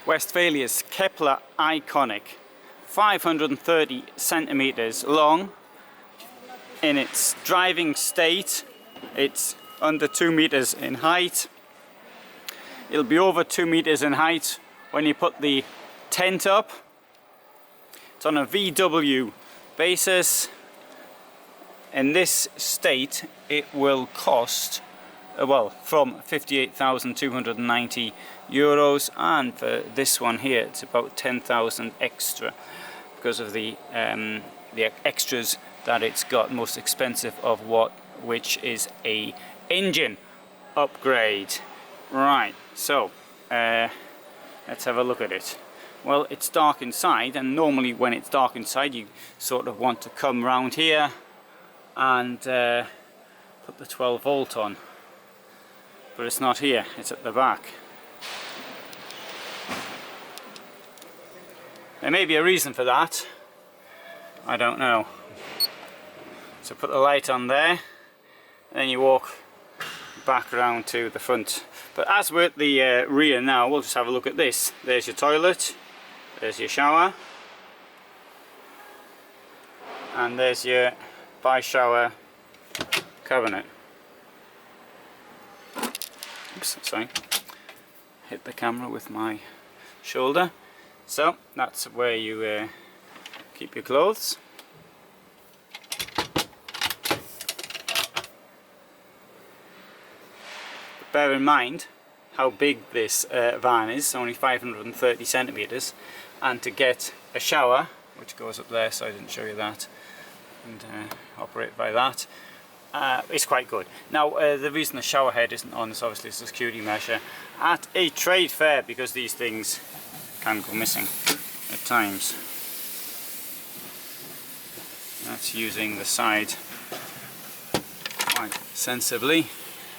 Westfalia's Kepler Iconic, 530 centimeters long. In its driving state, it's under 2 meters in height. It'll be over 2 meters in height when you put the tent up. It's on a VW basis. In this state, it will cost from 58,290 euros, and for this one here it's about 10,000 extra because of the extras that it's got. Most expensive of which is a engine upgrade. Right, so let's have a look at it. Well, it's dark inside, and normally when it's dark inside you sort of want to come round here and put the 12 volt on, but it's not here, it's at the back. There may be a reason for that, I don't know. So put the light on there, and then you walk back around to the front. But as we're at the rear now, we'll just have a look at this. There's your toilet, there's your shower, and there's your by-shower cabinet. Oops, sorry, hit the camera with my shoulder. So that's where you keep your clothes. But bear in mind how big this van is, only 530 centimeters, and to get a shower, which goes up there, so I didn't show you that, and operate by that, it's quite good. Now the reason the shower head isn't on is obviously it's a security measure at a trade fair, because these things can go missing at times. That's using the side quite sensibly,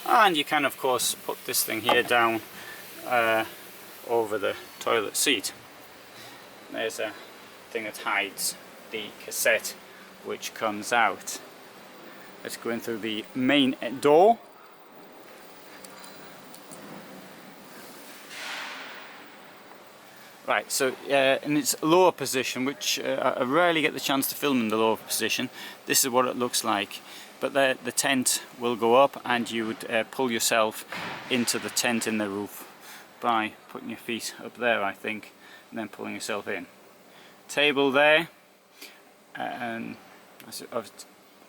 and you can of course put this thing here down over the toilet seat. There's a thing that hides the cassette which comes out. Let's go in through the main door. Right, so in its lower position, which I rarely get the chance to film in the lower position, this is what it looks like. But the tent will go up, and you would pull yourself into the tent in the roof by putting your feet up there, I think, and then pulling yourself in. Table there, and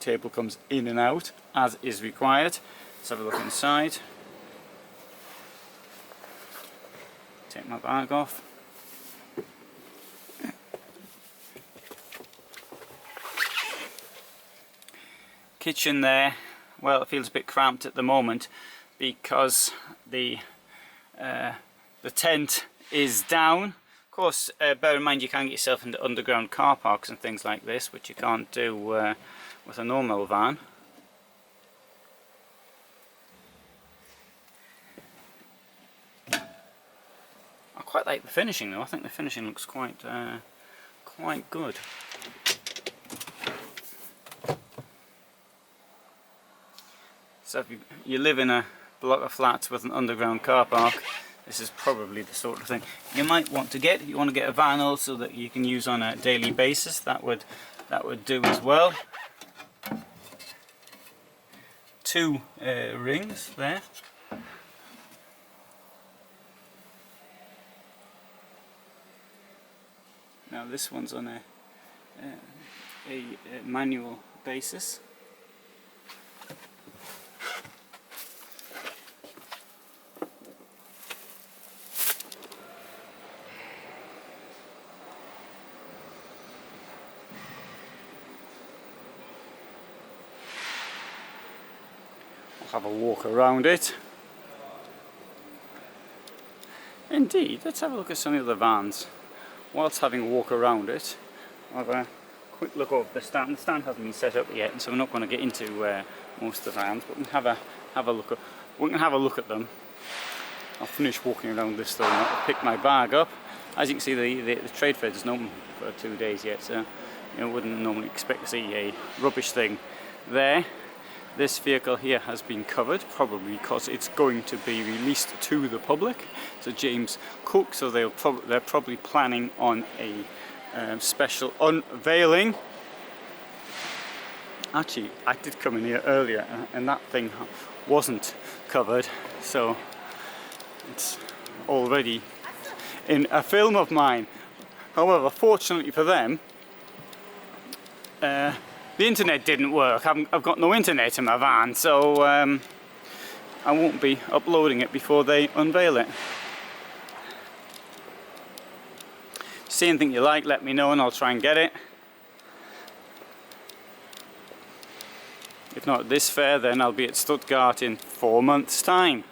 table comes in and out as is required. Let's have a look inside. Take my bag off. Kitchen there, well, it feels a bit cramped at the moment because the tent is down. Of course, bear in mind you can get yourself into underground car parks and things like this, which you can't do with a normal van. I quite like the finishing though. I think the finishing looks quite good. So if you live in a block of flats with an underground car park, this is probably the sort of thing you might want to get. You want to get a van also that you can use on a daily basis. That would do as well. 2 rings there. Now this one's on a manual basis. Have a walk around it. Indeed, let's have a look at some of the other vans. Whilst having a walk around it, I'll have a quick look over the stand. The stand hasn't been set up yet, and so we're not going to get into most of the vans, but we can have a look at them. I'll finish walking around this though, and I'll pick my bag up. As you can see, the trade fair isn't open for 2 days yet, so you wouldn't normally expect to see a rubbish thing there. This vehicle here has been covered, probably because it's going to be released to the public. So James Cook, so they're probably planning on a special unveiling. Actually, I did come in here earlier and that thing wasn't covered, so it's already in a film of mine. However, fortunately for them, the internet didn't work. I've got no internet in my van, so I won't be uploading it before they unveil it. See anything you like, let me know and I'll try and get it. If not at this fair, then I'll be at Stuttgart in 4 months' time.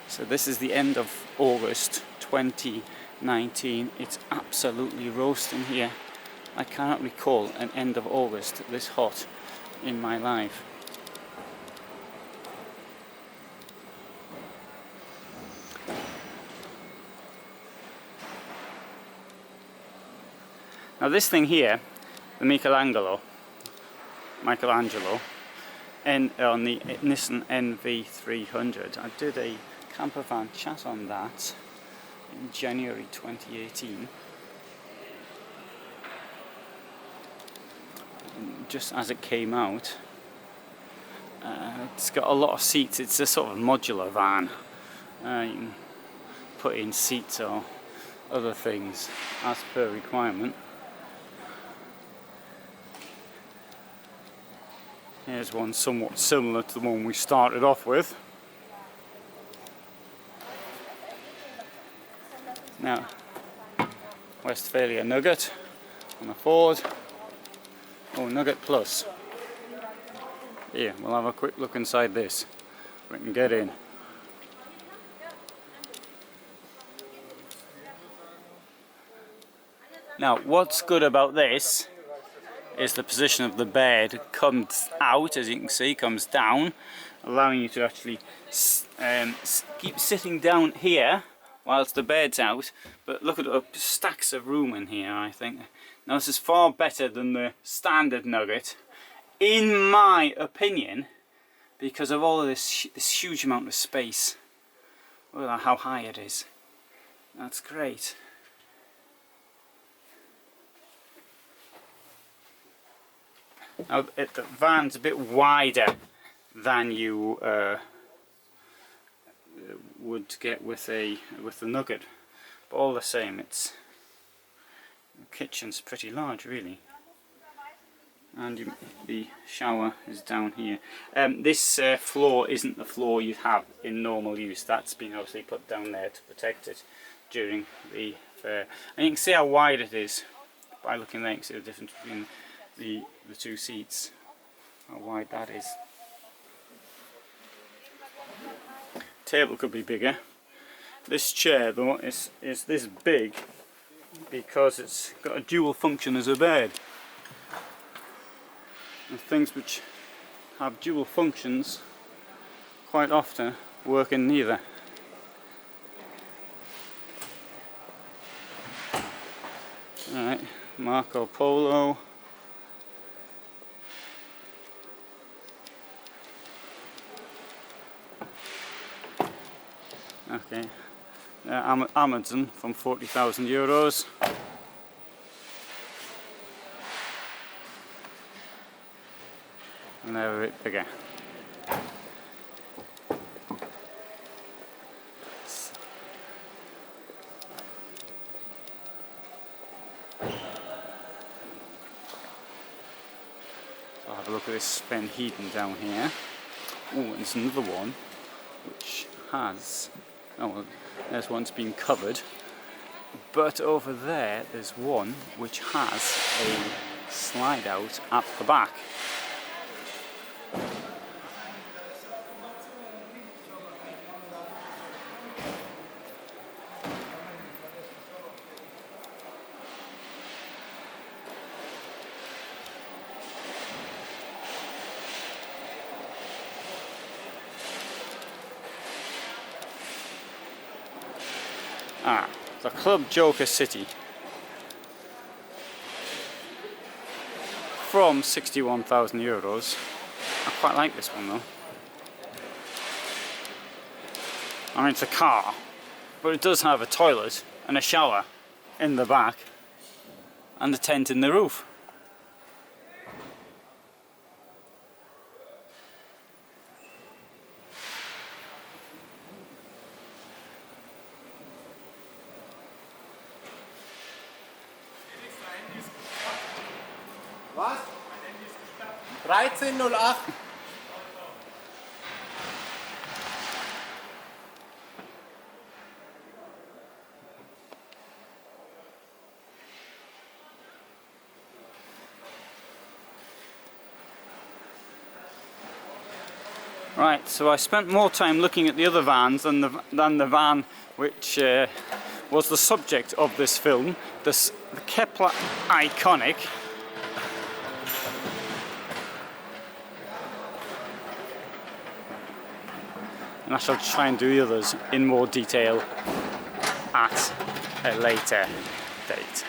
So this is the end of August 2019. It's absolutely roasting here. I cannot recall an end of August this hot in my life. Now this thing here, the Michelangelo, and on the Nissan NV300, I did a campervan chat on that in January 2018. Just as it came out. It's got a lot of seats. It's a sort of modular van. You can put in seats or other things as per requirement. Here's one somewhat similar to the one we started off with. Now, Westfalia Nugget on a Ford. Oh, Nugget Plus. Here, we'll have a quick look inside this. We can get in. Now, what's good about this is the position of the bed. It comes out, as you can see, comes down, allowing you to actually keep sitting down here whilst the bed's out. But look at the stacks of room in here, I think. Now this is far better than the standard Nugget, in my opinion, because of all of this huge amount of space. Look at how high it is. That's great. Now the van's a bit wider than you would get with the Nugget, but all the same, the kitchen's pretty large, really. And the shower is down here. This floor isn't the floor you have in normal use. That's been obviously put down there to protect it during the fair. And you can see how wide it is by looking there. You can see the difference between the two seats, how wide that is. Table could be bigger. This chair though is this big because it's got a dual function as a bed. And things which have dual functions quite often work in neither. Alright, Marco Polo. Okay, Amazon from 40,000 euros. And they're a bit bigger. So I'll have a look at this Sven Hedon down here. Oh, and there's another one which has, oh well, there's one's been covered, but over there there's one which has a slide out at the back. Ah, the Club Joker City. from €61,000. I quite like this one though. I mean, it's a car, but it does have a toilet and a shower in the back and a tent in the roof. Was? 1308. Right, so I spent more time looking at the other vans than the van which was the subject of this film, the Kepler Iconic. And I shall try and do the others in more detail at a later date.